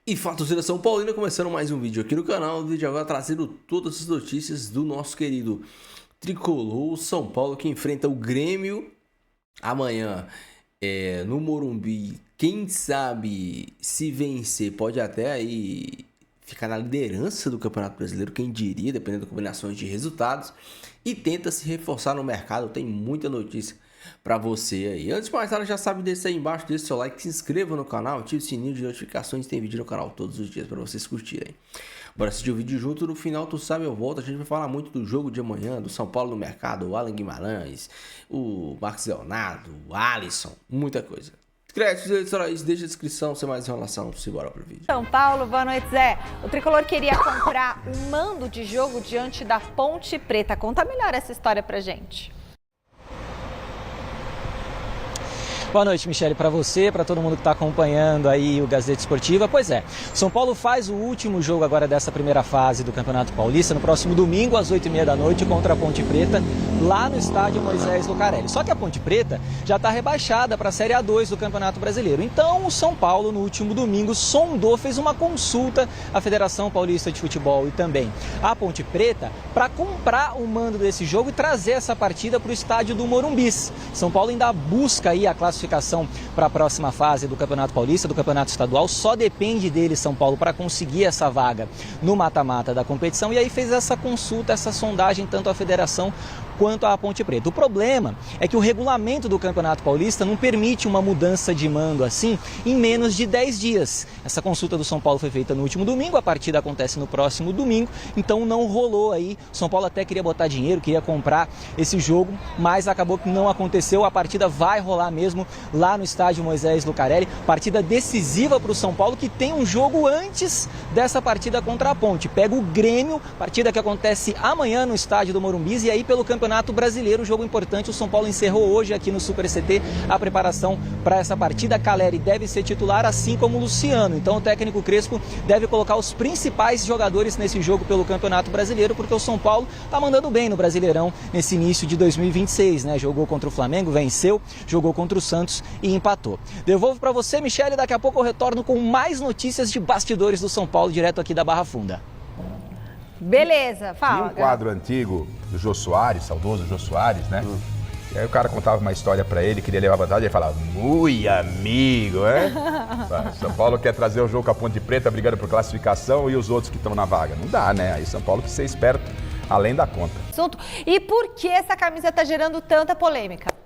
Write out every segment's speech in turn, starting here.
E fala, torcida São Paulina, começando mais um vídeo aqui no canal. O vídeo agora trazendo todas as notícias do nosso querido tricolor São Paulo, que enfrenta o Grêmio amanhã no Morumbi. Quem sabe, se vencer, pode até aí ficar na liderança do Campeonato Brasileiro, quem diria, dependendo das combinações de resultados. E tenta se reforçar no mercado, tem muita notícia para você aí. Antes de mais nada, já sabe, deixa aí embaixo, deixa seu like, se inscreva no canal, ative o sininho de notificações, tem vídeo no canal todos os dias para vocês curtirem. Bora assistir o vídeo junto, no final tu sabe eu volto, a gente vai falar muito do jogo de amanhã, do São Paulo no mercado, o Alan Guimarães, o Marcos Leonardo, o Alisson, muita coisa. Créditos eleitorais, deixa a descrição, sem mais enrolação, simbora pro vídeo. São Paulo, boa noite, Zé. O tricolor queria comprar um mando de jogo diante da Ponte Preta. Conta melhor essa história pra gente. Boa noite, Michele, para você, para todo mundo que está acompanhando aí o Gazeta Esportiva. Pois é, São Paulo faz o último jogo agora dessa primeira fase do Campeonato Paulista, no próximo domingo, às 8h30 da noite, contra a Ponte Preta, lá no estádio Moisés Lucarelli. Só que a Ponte Preta já está rebaixada para a Série A2 do Campeonato Brasileiro. Então, o São Paulo, no último domingo, sondou, fez uma consulta à Federação Paulista de Futebol e também à Ponte Preta para comprar o mando desse jogo e trazer essa partida para o estádio do Morumbi. São Paulo ainda busca aí a classificação para a próxima fase do Campeonato Paulista, do Campeonato Estadual. Só depende dele, São Paulo, para conseguir essa vaga no mata-mata da competição. E aí fez essa consulta, essa sondagem, tanto à federação quanto à Ponte Preta. O problema é que o regulamento do Campeonato Paulista não permite uma mudança de mando assim em menos de 10 dias. Essa consulta do São Paulo foi feita no último domingo, a partida acontece no próximo domingo, então não rolou aí. O São Paulo até queria botar dinheiro, queria comprar esse jogo, mas acabou que não aconteceu. A partida vai rolar mesmo lá no estádio Moisés Lucarelli, partida decisiva para o São Paulo, que tem um jogo antes dessa partida contra a Ponte. Pega o Grêmio, partida que acontece amanhã no estádio do Morumbi, e aí pelo Campeonato Brasileiro, jogo importante. O São Paulo encerrou hoje aqui no Super CT a preparação para essa partida. Caleri deve ser titular, assim como o Luciano. Então o técnico Crespo deve colocar os principais jogadores nesse jogo pelo Campeonato Brasileiro, porque o São Paulo está mandando bem no Brasileirão nesse início de 2026, né? Jogou contra o Flamengo, venceu, jogou contra o Santos e empatou. Devolvo para você, Michele, daqui a pouco eu retorno com mais notícias de bastidores do São Paulo, direto aqui da Barra Funda. Beleza, fala. Tinha um quadro antigo do Jô Soares, saudoso Jô Soares, né? E aí o cara contava uma história pra ele, queria levar vantagem, ele falava, mui amigo, é? São Paulo quer trazer o jogo com a Ponte Preta, brigando por classificação, e os outros que estão na vaga. Não dá, né? Aí São Paulo que ser esperto, além da conta. E por que essa camisa tá gerando tanta polêmica?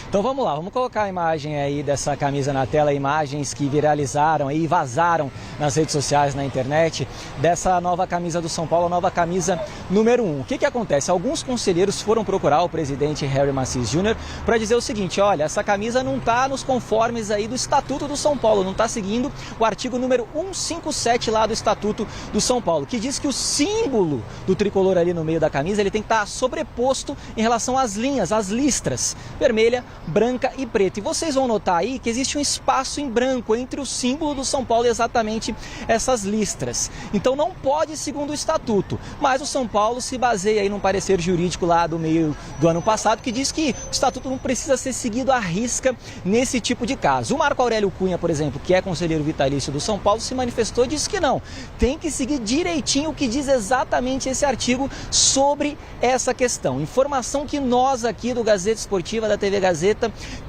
Então vamos lá, vamos colocar a imagem aí dessa camisa na tela, imagens que viralizaram e vazaram nas redes sociais, na internet, dessa nova camisa do São Paulo, a nova camisa número 1. O que acontece? Alguns conselheiros foram procurar o presidente Harry Macis Jr. para dizer o seguinte: olha, essa camisa não está nos conformes aí do Estatuto do São Paulo, não está seguindo o artigo número 157 lá do Estatuto do São Paulo, que diz que o símbolo do tricolor ali no meio da camisa, ele tem que estar sobreposto em relação às linhas, às listras, vermelha, branca e preta. E vocês vão notar aí que existe um espaço em branco entre o símbolo do São Paulo e exatamente essas listras. Então não pode, segundo o estatuto. Mas o São Paulo se baseia aí num parecer jurídico lá do meio do ano passado, que diz que o estatuto não precisa ser seguido à risca nesse tipo de caso. O Marco Aurélio Cunha, por exemplo, que é conselheiro vitalício do São Paulo, se manifestou e disse que não. Tem que seguir direitinho o que diz exatamente esse artigo sobre essa questão. Informação que nós aqui do Gazeta Esportiva, da TV Gazeta,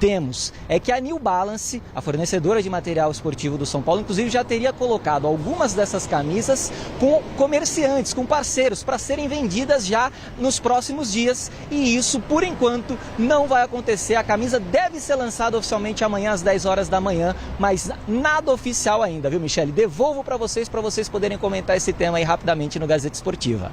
temos é que a New Balance, a fornecedora de material esportivo do São Paulo, inclusive já teria colocado algumas dessas camisas com comerciantes, com parceiros, para serem vendidas já nos próximos dias, e isso, por enquanto, não vai acontecer. A camisa deve ser lançada oficialmente amanhã às 10 horas da manhã, mas nada oficial ainda, viu, Michele? Devolvo para vocês poderem comentar esse tema aí rapidamente no Gazeta Esportiva.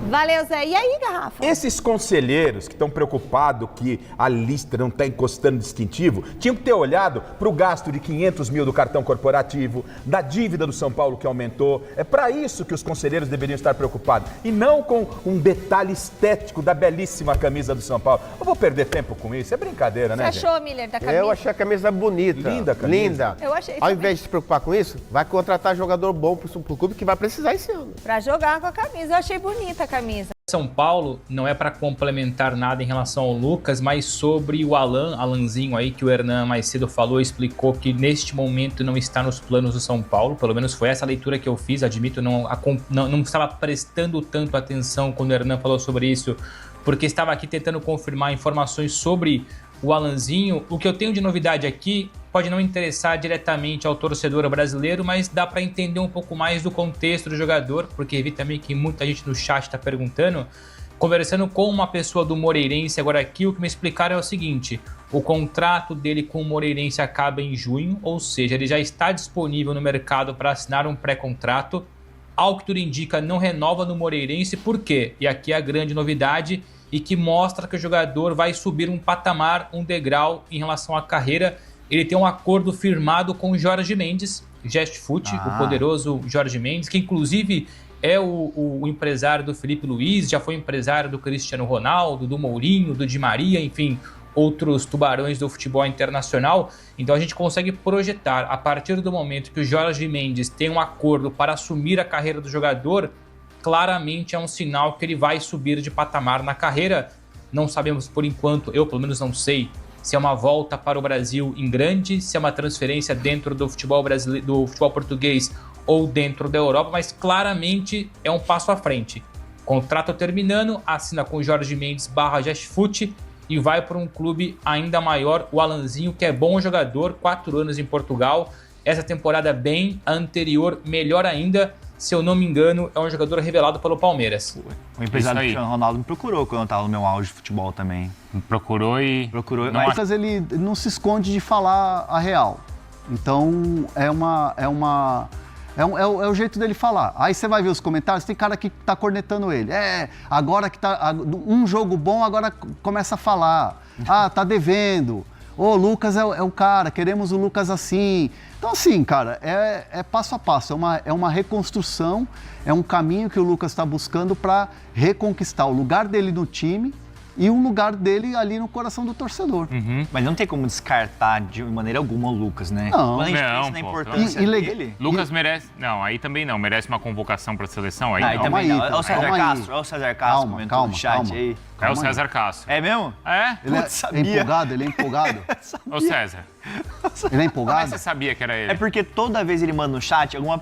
Valeu, Zé. E aí, Garrafa? Esses conselheiros que estão preocupados que a lista não está encostando distintivo, tinham que ter olhado para o gasto de 500 mil do cartão corporativo, da dívida do São Paulo que aumentou. É para isso que os conselheiros deveriam estar preocupados, e não com um detalhe estético da belíssima camisa do São Paulo. Eu vou perder tempo com isso, é brincadeira, né, gente? Você achou, Miller, da camisa? Eu achei a camisa bonita. Linda a camisa. Linda. Eu achei Ao também. invés de se preocupar com isso, vai contratar jogador bom pro clube que vai precisar esse ano. Pra jogar com a camisa. Eu achei bonita a camisa. São Paulo, não é para complementar nada em relação ao Lucas, mas sobre o Alanzinho aí, que o Hernan mais cedo falou, explicou que neste momento não está nos planos do São Paulo, pelo menos foi essa a leitura que eu fiz, admito, não estava prestando tanto atenção quando o Hernan falou sobre isso, porque estava aqui tentando confirmar informações sobre o Alanzinho. O que eu tenho de novidade aqui pode não interessar diretamente ao torcedor brasileiro, mas dá para entender um pouco mais do contexto do jogador, porque vi também que muita gente no chat está perguntando. Conversando com uma pessoa do Moreirense agora aqui, o que me explicaram é o seguinte: o contrato dele com o Moreirense acaba em junho, ou seja, ele já está disponível no mercado para assinar um pré-contrato. Ao que tudo indica, não renova no Moreirense, por quê? E aqui é a grande novidade, e que mostra que o jogador vai subir um patamar, um degrau em relação à carreira. Ele tem um acordo firmado com o Jorge Mendes, Gestfoot, o poderoso Jorge Mendes, que inclusive é o empresário do Felipe Luiz, já foi empresário do Cristiano Ronaldo, do Mourinho, do Di Maria, enfim, outros tubarões do futebol internacional. Então a gente consegue projetar, a partir do momento que o Jorge Mendes tem um acordo para assumir a carreira do jogador, claramente é um sinal que ele vai subir de patamar na carreira. Não sabemos por enquanto, eu pelo menos não sei, se é uma volta para o Brasil em grande, se é uma transferência dentro do futebol brasileiro, do futebol português ou dentro da Europa, mas claramente é um passo à frente. Contrato terminando, assina com o Jorge Mendes / Gestfoot e vai para um clube ainda maior, o Alanzinho, que é bom jogador, 4 anos em Portugal, essa temporada bem, a anterior melhor ainda. Se eu não me engano, é um jogador revelado pelo Palmeiras. O empresário do Cristiano Ronaldo me procurou quando eu estava no meu auge de futebol também. Procurou. O Lucas, ele não se esconde de falar a real. Então, é o jeito dele falar. Aí você vai ver os comentários, tem cara que tá cornetando ele. Agora que tá um jogo bom, agora começa a falar. Tá devendo. O Lucas é o cara, queremos o Lucas assim. Então, assim, cara, é passo a passo, é uma reconstrução, é um caminho que o Lucas está buscando para reconquistar o lugar dele no time e um lugar dele ali no coração do torcedor. Mas não tem como descartar de maneira alguma o Lucas, né? Não. Quando a gente pensa na importância dele... Lucas merece... Não, aí também não. Merece uma convocação para a seleção? Aí não. Também não. É o César Castro. É o César Castro comentou no chat aí. É o César Castro. É mesmo? É? Ele é empolgado? Ô César. Ele é empolgado? Como é que você sabia que era ele? É porque toda vez ele manda no chat um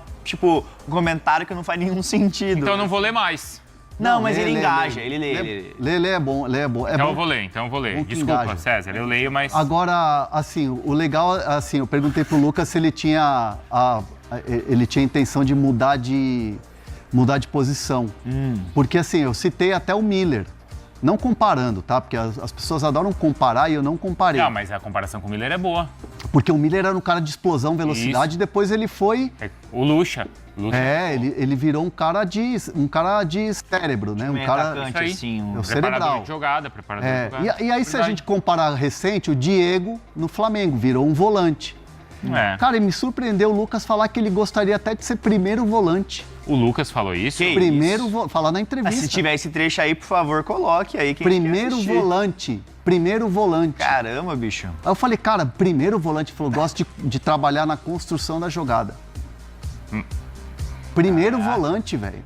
comentário que não faz nenhum sentido. Então eu não vou ler mais. Não, mas ele engaja, ele lê. Lê é bom. Então eu vou ler. Desculpa, César, eu leio, mas... Agora, assim, o legal, assim, eu perguntei pro Lucas se ele tinha intenção de mudar de posição. Porque, assim, eu citei até o Miller. Não comparando, tá? Porque as pessoas adoram comparar e eu não comparei. Não, mas a comparação com o Miller é boa. Porque o Miller era um cara de explosão, velocidade, e depois ele foi... O Lucha. Ele virou um cara de cérebro, né? Um cara atacante, assim, o cerebral. De jogada, preparador de jogada. E aí, se a gente comparar recente, o Diego no Flamengo virou um volante. Cara, e me surpreendeu o Lucas falar que ele gostaria até de ser primeiro volante. O Lucas falou isso? Falar na entrevista. Se tiver esse trecho aí, por favor, coloque aí. Primeiro volante. Caramba, bicho. Aí eu falei, cara, primeiro volante. Ele falou, gosto de trabalhar na construção da jogada. Primeiro volante, velho.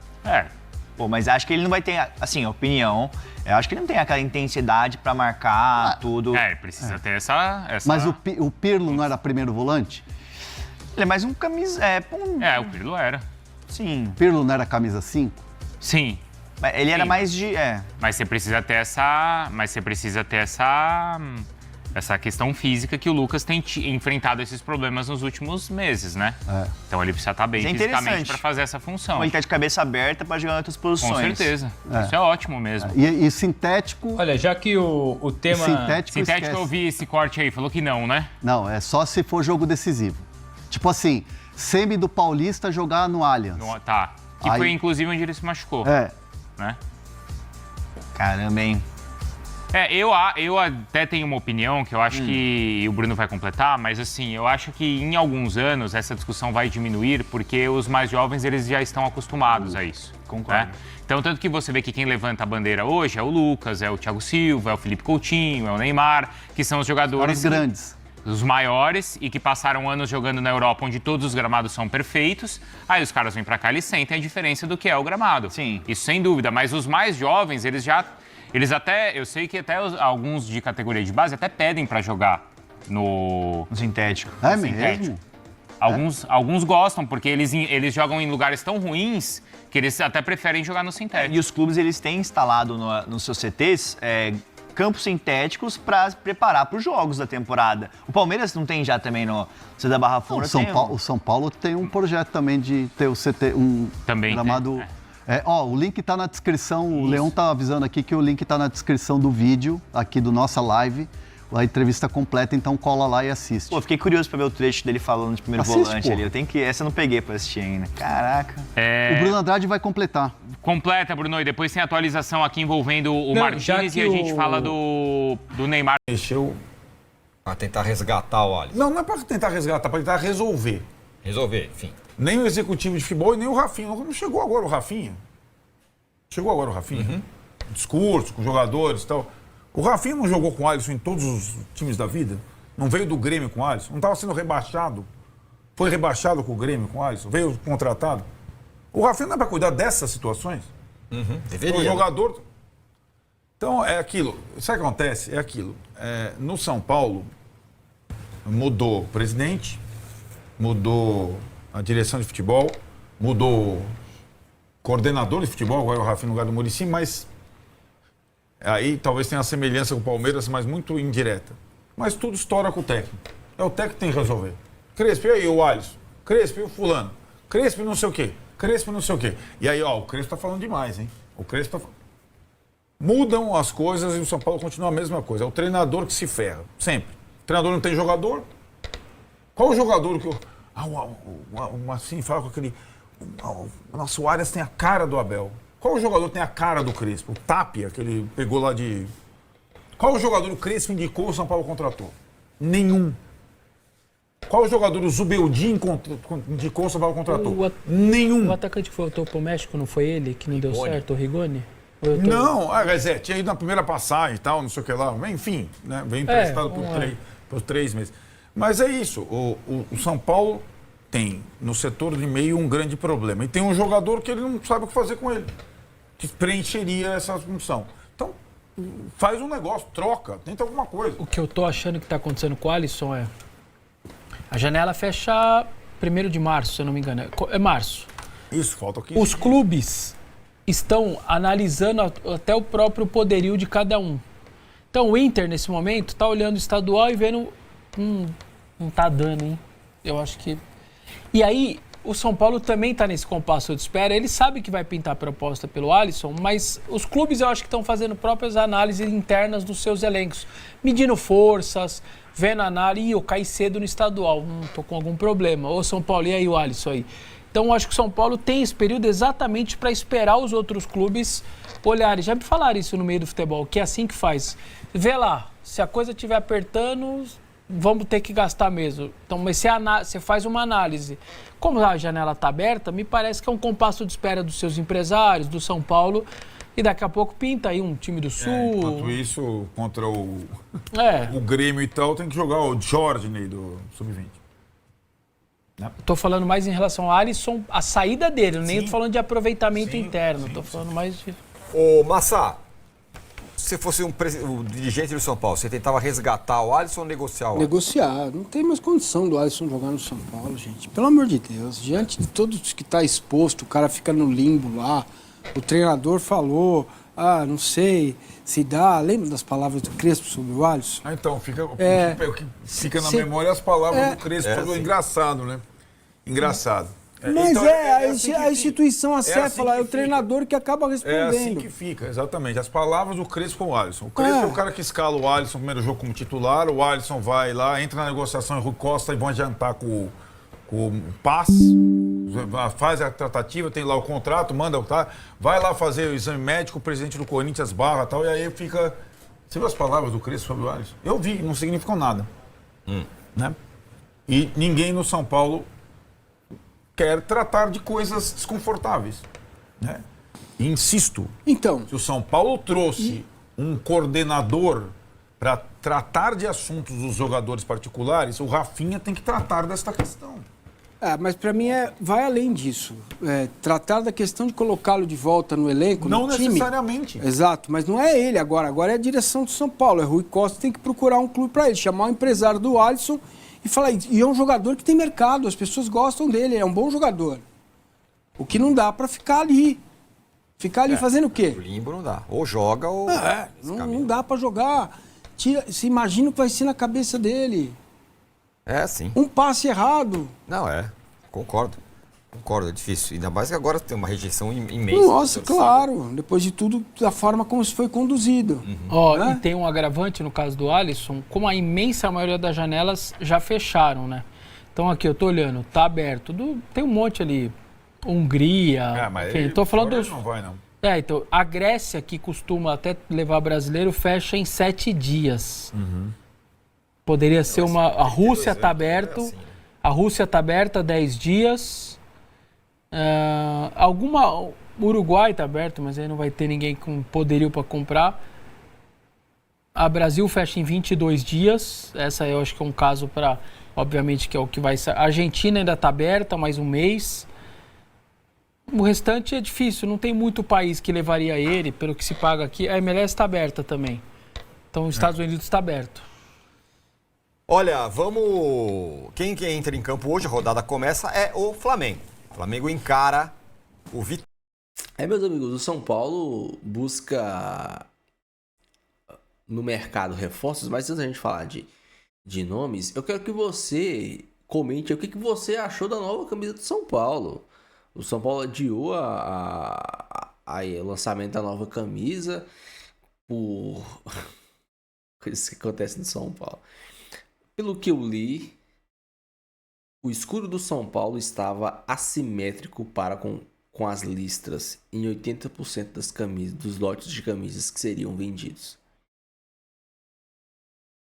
Pô, mas acho que ele não vai ter, assim, opinião. Eu acho que ele não tem aquela intensidade pra marcar tudo. Precisa ter essa... Mas o Pirlo não era primeiro volante? Ele é mais um camisa... o Pirlo era. Sim. Pirlo não era camisa 5? Sim. Mas ele era mais de... Mas você precisa ter essa questão física que o Lucas tem enfrentado esses problemas nos últimos meses, né? Então ele precisa estar bem fisicamente para fazer essa função. Ele tá de cabeça aberta para jogar em outras posições. Com certeza. Isso é ótimo mesmo. E sintético... Olha, já que o tema... Sintético eu vi esse corte aí, falou que não, né? Não, é só se for jogo decisivo. Tipo assim, semi do Paulista jogar no Allianz. Tá. Que foi inclusive onde ele se machucou. Né? Caramba, hein? Eu até tenho uma opinião que eu acho que o Bruno vai completar, mas assim, eu acho que em alguns anos essa discussão vai diminuir porque os mais jovens eles já estão acostumados a isso. Concordo. Né? Então, tanto que você vê que quem levanta a bandeira hoje é o Lucas, é o Thiago Silva, é o Felipe Coutinho, é o Neymar, que são os jogadores... grandes. os maiores e que passaram anos jogando na Europa, onde todos os gramados são perfeitos. Aí os caras vêm pra cá e eles sentem a diferença do que é o gramado. Sim. Isso sem dúvida. Mas os mais jovens, eles até, eu sei que até alguns de categoria de base até pedem pra jogar no Sintético. É sintético. mesmo? Alguns gostam, porque eles jogam em lugares tão ruins que eles até preferem jogar no sintético. E os clubes, eles têm instalado nos seus CTs campos sintéticos para preparar para os jogos da temporada. O Palmeiras não tem já também no CT da Barra Funda? O São Paulo tem um projeto também de ter o CT, também gramado... tem, o link está na descrição, o Leão está avisando aqui que o link está na descrição do vídeo, aqui do nossa live, a entrevista completa, então cola lá e assiste. Pô, fiquei curioso para ver o trecho dele falando de primeiro volante ali. Essa eu não peguei para assistir ainda. Caraca. O Bruno Andrade vai completar. Completa, Bruno, e depois tem atualização aqui envolvendo o Martínez e a gente fala do Neymar. Mexeu a tentar resgatar o Alisson. Não é para tentar resgatar, para tentar resolver. Resolver, enfim. Nem o executivo de futebol e nem o Rafinha. Não chegou agora o Rafinha. Discurso com jogadores e tal. O Rafinha não jogou com o Alisson em todos os times da vida? Não veio do Grêmio com o Alisson? Não estava sendo rebaixado? Foi rebaixado com o Grêmio com o Alisson? Veio contratado? O Rafinha não é para cuidar dessas situações? Deveria. O jogador... Então, é aquilo. Sabe o que acontece? É aquilo. No São Paulo, mudou o presidente, mudou a direção de futebol, mudou o coordenador de futebol, agora é o Rafinha no lugar do Muricy, mas... Aí talvez tenha uma semelhança com o Palmeiras, mas muito indireta. Mas tudo estoura com o técnico. É o técnico que tem que resolver. Crespo, e aí o Alisson? Crespo, e o fulano? Crespo, não sei o quê. Crespo, não sei o quê. E aí, o Crespo tá falando demais, hein? O Crespo tá... Mudam as coisas e o São Paulo continua a mesma coisa. É o treinador que se ferra, sempre. O treinador não tem jogador. Qual o jogador que... assim, fala com aquele... O nosso Arias tem a cara do Abel. Qual o jogador tem a cara do Crespo? O Tapia, que ele pegou lá de... Qual o jogador o Crespo indicou o São Paulo contratou? Nenhum. Qual o jogador o Zubeldia indicou o São Paulo contratou? Nenhum. O atacante que voltou pro México, não foi ele que não deu certo, o Rigoni? Não, tinha ido na primeira passagem e tal, não sei o que lá. Enfim, né? Veio emprestado por 3 meses. Mas é isso, o São Paulo tem no setor de meio um grande problema. E tem um jogador que ele não sabe o que fazer com ele, que preencheria essa função. Então, faz um negócio, troca, tenta alguma coisa. O que eu tô achando que tá acontecendo com o Alisson é... A janela fecha 1º de março, se eu não me engano. É março. Isso, falta 15 Os clubes estão analisando até o próprio poderio de cada um. Então, o Inter, nesse momento, tá olhando o estadual e vendo... não tá dando, hein? Eu acho que... E aí, o São Paulo também está nesse compasso de espera. Ele sabe que vai pintar a proposta pelo Alisson, mas os clubes eu acho que estão fazendo próprias análises internas dos seus elencos. Medindo forças, vendo a análise. Eu caí cedo no estadual, não estou com algum problema. Ô São Paulo, e aí o Alisson aí? Então eu acho que o São Paulo tem esse período exatamente para esperar os outros clubes olharem. Já me falaram isso no meio do futebol, que é assim que faz. Vê lá, se a coisa estiver apertando... vamos ter que gastar mesmo. Então, mas você faz uma análise. Como a janela está aberta, me parece que é um compasso de espera dos seus empresários, do São Paulo, e daqui a pouco pinta aí um time do Sul. Enquanto isso, contra o Grêmio e tal, tem que jogar o Jorge do Sub-20. Estou falando mais em relação ao Alisson, a saída dele, nem estou falando de aproveitamento interno, estou falando mais de... Ô, Massa, se fosse o dirigente do São Paulo, você tentava resgatar o Alisson ou negociar o Alisson? Negociar. Não tem mais condição do Alisson jogar no São Paulo, gente. Pelo amor de Deus. Diante de todos que está exposto, o cara fica no limbo lá. O treinador falou, não sei se dá. Lembra das palavras do Crespo sobre o Alisson? Então, fica na memória as palavras do Crespo. Engraçado, né? Engraçado. Mas então, a instituição acéfala, é o treinador que acaba respondendo. É assim que fica, exatamente. As palavras do Crespo com o Alisson. O Crespo é o cara que escala o Alisson no primeiro jogo como titular, o Alisson vai lá, entra na negociação em Rui Costa e vão adiantar com o passe, faz a tratativa, tem lá o contrato, manda, vai lá fazer o exame médico, o presidente do Corinthians barra e tal, e aí fica... Você viu as palavras do Crespo sobre o Alisson? Eu vi, não significam nada. Né? E ninguém no São Paulo quer tratar de coisas desconfortáveis, né? Insisto. Então, se o São Paulo trouxe um coordenador para tratar de assuntos dos jogadores particulares, o Rafinha tem que tratar desta questão. Mas para mim vai além disso. Tratar da questão de colocá-lo de volta no elenco, não no time. necessariamente. Exato, mas não é ele agora é a direção do São Paulo. É Rui Costa, tem que procurar um clube para ele, chamar o empresário do Alisson e falar. E é um jogador que tem mercado, as pessoas gostam dele, é um bom jogador. O que não dá para ficar ali. Ficar ali fazendo o quê? O limbo não dá. Ou joga ou... Não dá para jogar. Se imagina o que vai ser na cabeça dele. Sim. Um passe errado. Não, concordo, é difícil. Ainda mais que agora tem uma rejeição imensa. Nossa, claro. Depois de tudo, da forma como isso foi conduzido. E tem um agravante no caso do Alisson, como a imensa maioria das janelas já fecharam, né? Então aqui eu tô olhando, tá aberto. Tem um monte ali, Hungria, mas enfim, tô falando dos... não vai, não. Então, a Grécia, que costuma até levar brasileiro, fecha em 7 dias. Poderia ser a Rússia está aberto, assim, né? a Rússia está aberta 10 dias. O Uruguai está aberto, mas aí não vai ter ninguém com poderio para comprar. A Brasil fecha em 22 dias. Essa eu acho que é um caso para, obviamente, que é o que vai ser. A Argentina ainda está aberta, mais um mês. O restante é difícil, não tem muito país que levaria ele, pelo que se paga aqui. A MLS está aberta também. Então, os Estados Unidos está aberto. Olha, quem entra em campo hoje, a rodada começa, é o Flamengo. O Flamengo encara o Vitória. Meus amigos, o São Paulo busca no mercado reforços, mas antes da gente falar de nomes, eu quero que você comente o que você achou da nova camisa do São Paulo. O São Paulo adiou o lançamento da nova camisa por coisas que acontecem no São Paulo. Pelo que eu li, o escudo do São Paulo estava assimétrico com as listras em 80% das camisas, dos lotes de camisas que seriam vendidos.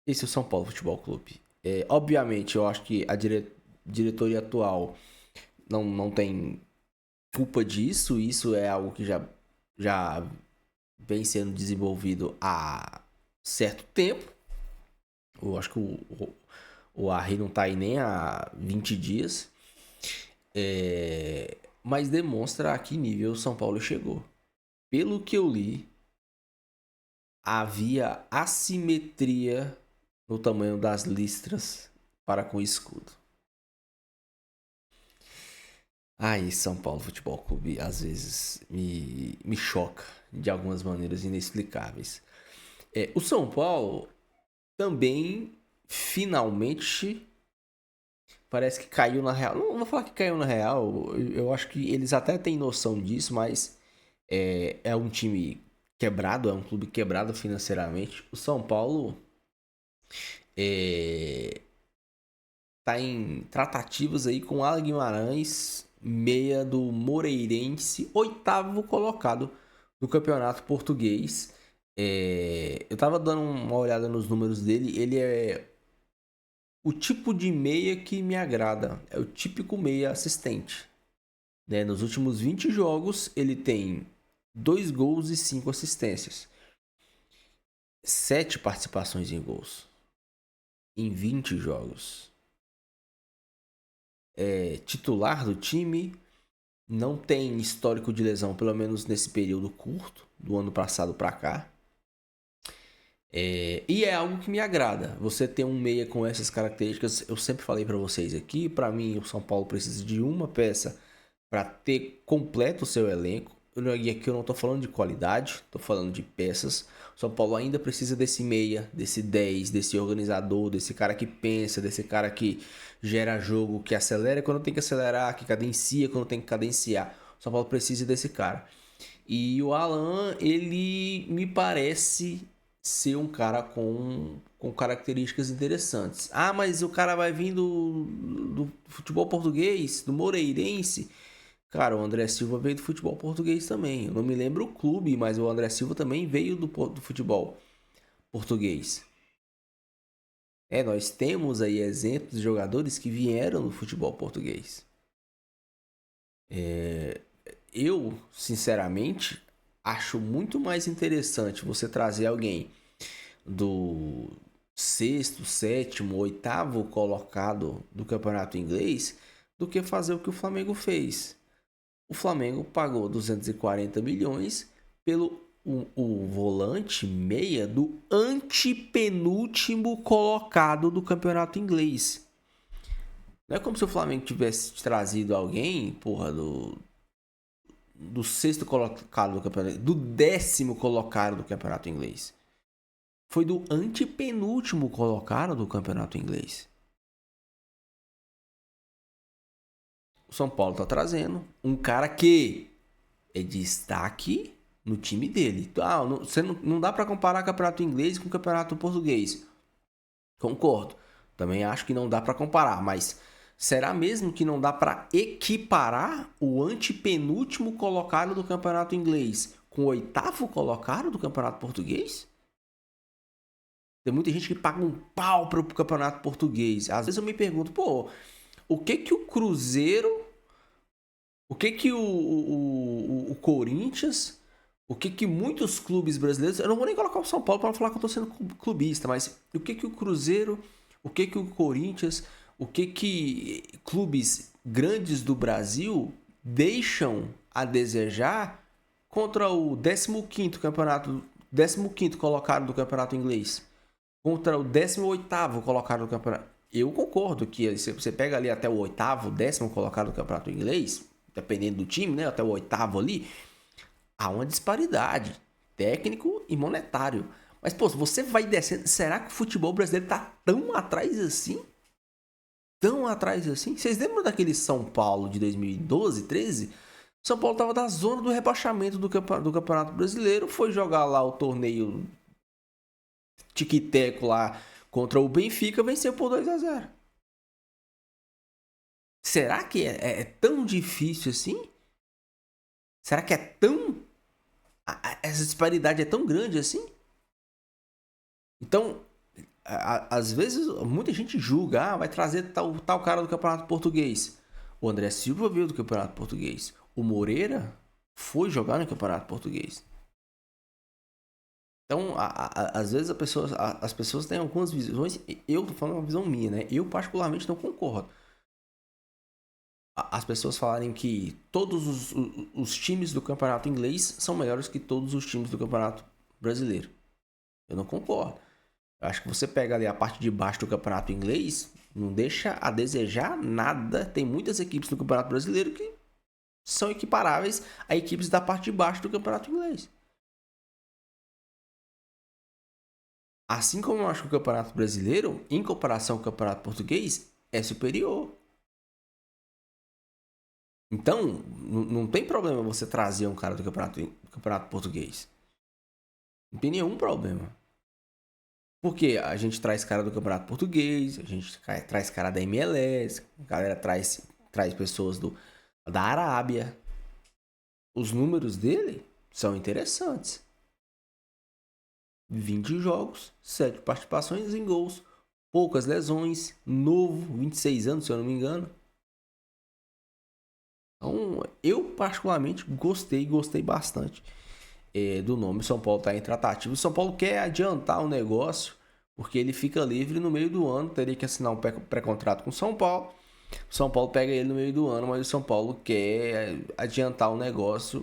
Esse é o São Paulo Futebol Clube. Obviamente, eu acho que a diretoria atual não tem culpa disso. Isso é algo que já vem sendo desenvolvido há certo tempo. Eu acho que o Arrey não está aí nem há 20 dias. Mas demonstra a que nível o São Paulo chegou. Pelo que eu li, havia assimetria no tamanho das listras para com o escudo. São Paulo Futebol Clube às vezes me choca de algumas maneiras inexplicáveis. O São Paulo também finalmente parece que caiu na real. Não vou falar que caiu na real, eu acho que eles até têm noção disso, mas é um time quebrado, é um clube quebrado financeiramente. O São Paulo tá em tratativas aí com o Alan Guimarães, meia do Moreirense, 8º colocado no campeonato português. Eu tava dando uma olhada nos números dele. Ele é o tipo de meia que me agrada. É o típico meia assistente, né? Nos últimos 20 jogos ele tem 2 gols e 5 assistências, 7 participações em gols em 20 jogos. É titular do time, não tem histórico de lesão, pelo menos nesse período curto do ano passado para cá. E é algo que me agrada. Você ter um meia com essas características, eu sempre falei para vocês aqui, para mim o São Paulo precisa de uma peça para ter completo o seu elenco. E aqui eu não estou falando de qualidade, estou falando de peças. O São Paulo ainda precisa desse meia, desse 10, desse organizador, desse cara que pensa, desse cara que gera jogo, que acelera quando tem que acelerar, que cadencia quando tem que cadenciar. O São Paulo precisa desse cara. E o Alan, ele me parece ser um cara com características interessantes. Mas o cara vai vir do futebol português, do Moreirense. Cara, o André Silva veio do futebol português também. Eu não me lembro o clube, mas o André Silva também veio do futebol português. Nós temos aí exemplos de jogadores que vieram do futebol português. Eu, sinceramente, acho muito mais interessante você trazer alguém sexto, sétimo, oitavo colocado do campeonato inglês do que fazer o que o Flamengo fez. O Flamengo pagou 240 milhões pelo o volante meia do antepenúltimo colocado do campeonato inglês. Não é como se o Flamengo tivesse trazido alguém, porra, do sexto colocado do campeonato, do 10º colocado do campeonato inglês. Foi do antepenúltimo colocado do campeonato inglês. O São Paulo tá trazendo um cara que é destaque no time dele. Não dá para comparar campeonato inglês com campeonato português. Concordo. Também acho que não dá para comparar, mas será mesmo que não dá para equiparar o antepenúltimo colocado do campeonato inglês com o 8º colocado do campeonato português? Tem muita gente que paga um pau pro campeonato português. Às vezes eu me pergunto, pô, o que que o Cruzeiro, o que que o Corinthians, o que que muitos clubes brasileiros, eu não vou nem colocar o São Paulo para falar que eu tô sendo clubista, mas o que que o Cruzeiro, o que que o Corinthians, o que que clubes grandes do Brasil deixam a desejar contra o 15º campeonato, 15º colocado do campeonato inglês, contra o 18º colocado do campeonato. Eu concordo que se você pega ali até o 8º, 10º colocado do campeonato inglês, dependendo do time, né, até o 8º ali, há uma disparidade técnico e monetário. Mas, pô, se você vai descendo, será que o futebol brasileiro tá tão atrás assim? Tão atrás assim? Vocês lembram daquele São Paulo de 2012, 13? São Paulo tava na zona do rebaixamento do Campeonato Brasileiro, foi jogar lá o torneio tiquiteco lá contra o Benfica, venceu por 2-0. Será que é tão difícil assim? Será que é tão... essa disparidade é tão grande assim? Então, às vezes, muita gente julga, vai trazer tal cara do Campeonato Português. O André Silva veio do Campeonato Português. O Moreira foi jogar no Campeonato Português. Então, às vezes as pessoas têm algumas visões. Eu tô falando uma visão minha, né? Eu particularmente não concordo. As pessoas falarem que todos os times do campeonato inglês são melhores que todos os times do campeonato brasileiro. Eu não concordo. Eu acho que você pega ali a parte de baixo do campeonato inglês, não deixa a desejar nada. Tem muitas equipes do campeonato brasileiro que são equiparáveis a equipes da parte de baixo do campeonato inglês. Assim como eu acho que o campeonato brasileiro, em comparação com o campeonato português, é superior. Então, não tem problema você trazer um cara do campeonato português. Não tem nenhum problema. Porque a gente traz cara do campeonato português, a gente traz cara da MLS, a galera traz pessoas da Arábia. Os números dele são interessantes. 20 jogos, 7 participações em gols, poucas lesões, novo, 26 anos, se eu não me engano. Então, eu particularmente gostei bastante do nome. O São Paulo está em tratativa. O São Paulo quer adiantar o negócio, porque ele fica livre no meio do ano. Teria que assinar um pré-contrato com o São Paulo. O São Paulo pega ele no meio do ano, mas o São Paulo quer adiantar o negócio.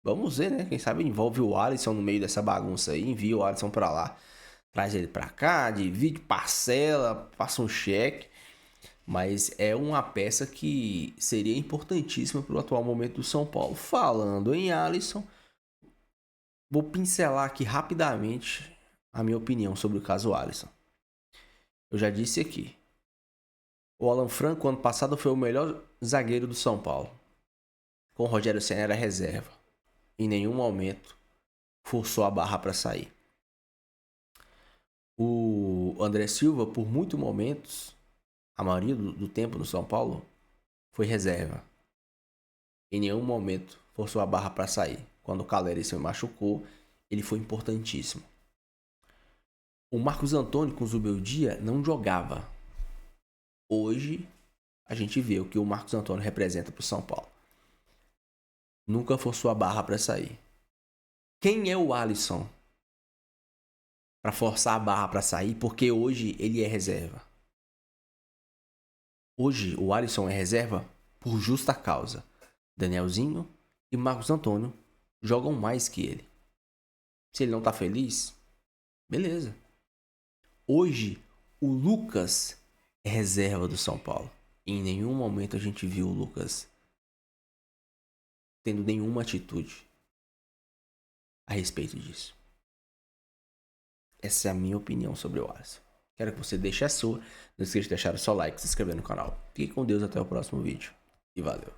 Vamos ver, né? Quem sabe envolve o Alisson no meio dessa bagunça aí. Envia o Alisson para lá. Traz ele para cá, divide, parcela, passa um cheque. Mas é uma peça que seria importantíssima para o atual momento do São Paulo. Falando em Alisson, vou pincelar aqui rapidamente a minha opinião sobre o caso Alisson. Eu já disse aqui. O Alan Franco, ano passado, foi o melhor zagueiro do São Paulo. Com o Rogério Ceni era reserva. Em nenhum momento forçou a barra para sair. O André Silva, por muitos momentos, a maioria do tempo no São Paulo, foi reserva. Em nenhum momento forçou a barra para sair. Quando o Caleri se machucou, ele foi importantíssimo. O Marcos Antônio com o Zubeldia não jogava. Hoje, a gente vê o que o Marcos Antônio representa para o São Paulo. Nunca forçou a barra para sair. Quem é o Alisson? pra forçar a barra pra sair, porque hoje ele é reserva. Hoje o Alisson é reserva por justa causa. Danielzinho e Marcos Antônio jogam mais que ele. Se ele não tá feliz, beleza. Hoje o Lucas é reserva do São Paulo. E em nenhum momento a gente viu o Lucas tendo nenhuma atitude a respeito disso. Essa é a minha opinião sobre o Alisson. Quero que você deixe a sua. Não esqueça de deixar o seu like, se inscrever no canal. Fique com Deus, até o próximo vídeo. E valeu.